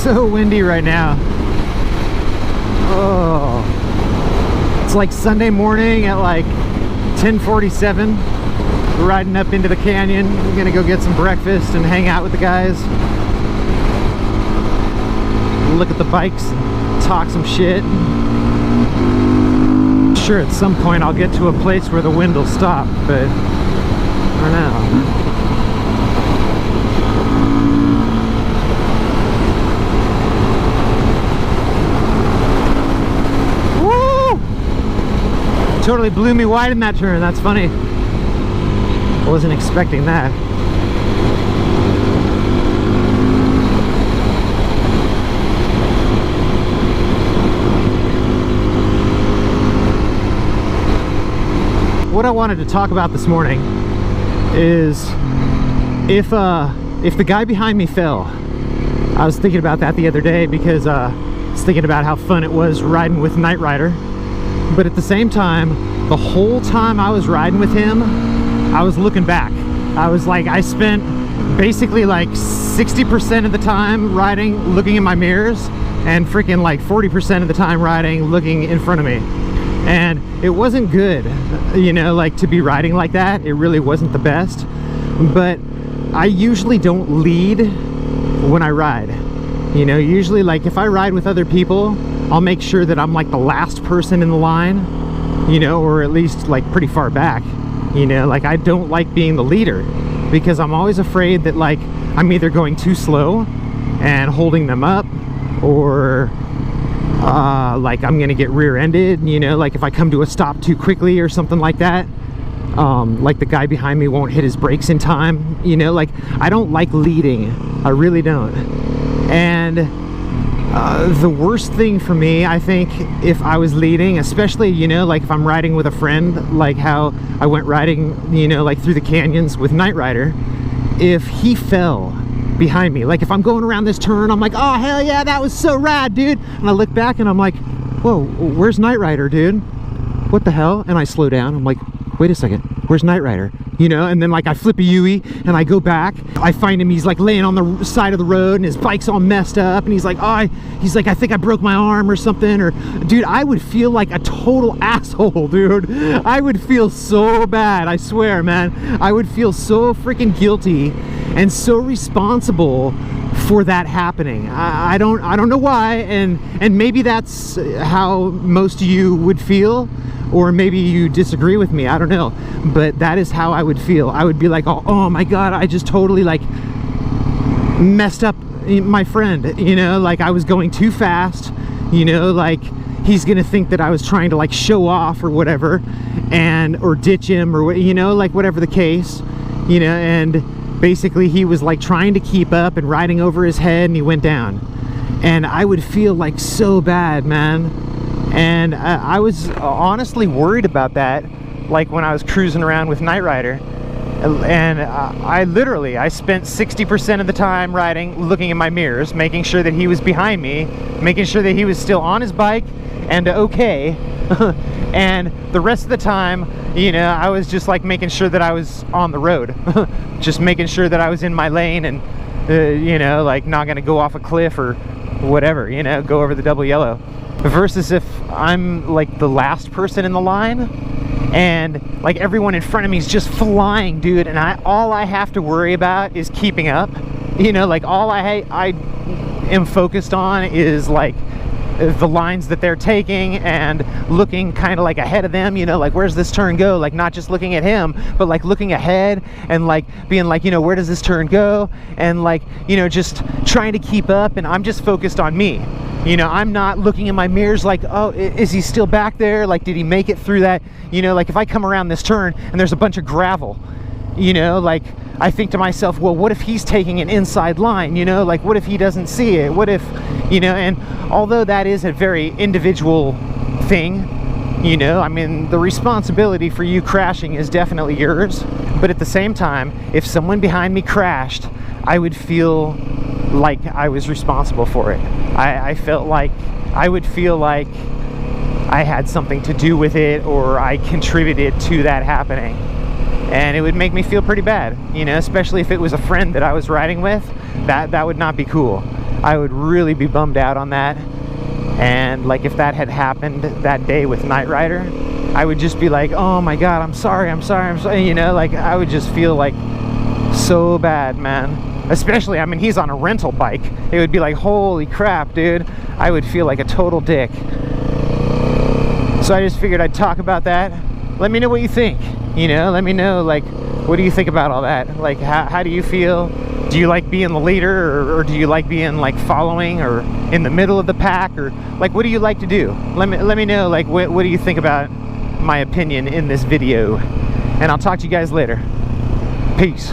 so windy right now. Oh, it's like Sunday morning at like 10:47. We're riding up into the canyon. We're gonna go get some breakfast and hang out with the guys. Look at the bikes and talk some shit. I'm sure at some point I'll get to a place where the wind will stop, but for now. Woo! Totally blew me wide in that turn. That's funny. I wasn't expecting that. What I wanted to talk about this morning is if the guy behind me fell. I was thinking about that the other day because I was thinking about how fun it was riding with Knight Rider. But at the same time, the whole time I was riding with him, I was looking back. I was like, I spent basically like 60% of the time riding looking in my mirrors and freaking like 40% of the time riding looking in front of me. And it wasn't good, you know, like to be riding like that. It really wasn't the best. But I usually don't lead when I ride. You know, usually like if I ride with other people, I'll make sure that I'm like the last person in the line, you know, or at least like pretty far back. You know, like I don't like being the leader because I'm always afraid that like I'm either going too slow and holding them up, or like I'm gonna get rear-ended, you know, like if I come to a stop too quickly or something like that. Like the guy behind me won't hit his brakes in time, you know, like I don't like leading. I really don't. And the worst thing for me, I think, if I was leading, especially, you know, like if I'm riding with a friend, like how I went riding, you know, like through the canyons with Knight Rider, if he fell behind me, like if I'm going around this turn, I'm like, oh hell yeah, that was so rad, dude, and I look back and I'm like, whoa, where's Knight Rider, dude? What the hell? And I slow down. I'm like, wait a second, where's Knight Rider? You know, and then like I flip a U-ey and I go back. I find him, he's like laying on the side of the road and his bike's all messed up, and he's like, oh, he's like, I think I broke my arm or something. Or dude, I would feel like a total asshole, dude. I would feel so bad, I swear, man. I would feel so freaking guilty and so responsible for that happening. I don't know why, and maybe that's how most of you would feel, or maybe you disagree with me, I don't know, but that is how I would feel. I would be like, oh my god, I just totally like messed up my friend, you know, like I was going too fast, you know, like he's gonna think that I was trying to like show off or whatever, and or ditch him, or you know, like whatever the case, you know. And basically he was like trying to keep up and riding over his head, and he went down, and I would feel like so bad, man. And I was honestly worried about that, like when I was cruising around with Knight Rider. And I spent 60% of the time riding looking in my mirrors, making sure that he was behind me, making sure that he was still on his bike and okay. And the rest of the time, you know, I was just like making sure that I was on the road. Just making sure that I was in my lane and, you know, like not gonna go off a cliff or whatever, you know, go over the double yellow. Versus if I'm like the last person in the line and like everyone in front of me is just flying, dude, and all I have to worry about is keeping up, you know, like all I am focused on is like the lines that they're taking and looking kind of like ahead of them, you know, like where's this turn go, like not just looking at him, but like looking ahead and like being like, you know, where does this turn go, and like, you know, just trying to keep up. And I'm just focused on me, you know. I'm not looking in my mirrors like, oh, is he still back there, like did he make it through that, you know. Like if I come around this turn and there's a bunch of gravel, you know, like I think to myself, well, what if he's taking an inside line, you know, like what if he doesn't see it, what if, you know. And although that is a very individual thing, you know, I mean, the responsibility for you crashing is definitely yours, but at the same time, if someone behind me crashed, I would feel like I was responsible for it. I felt like I would feel like I had something to do with it, or I contributed to that happening. And it would make me feel pretty bad, you know, especially if it was a friend that I was riding with. That would not be cool. I would really be bummed out on that. And like if that had happened that day with Knight Rider, I would just be like, oh my god, I'm sorry, you know, like I would just feel like so bad, man. Especially, I mean, he's on a rental bike. It would be like, holy crap, dude. I would feel like a total dick. So I just figured I'd talk about that. Let me know what you think, you know, let me know, like, what do you think about all that? Like, how do you feel? Do you like being the leader, or do you like being like following, or in the middle of the pack, or like, what do you like to do? Let me know, like, what do you think about my opinion in this video? And I'll talk to you guys later. Peace.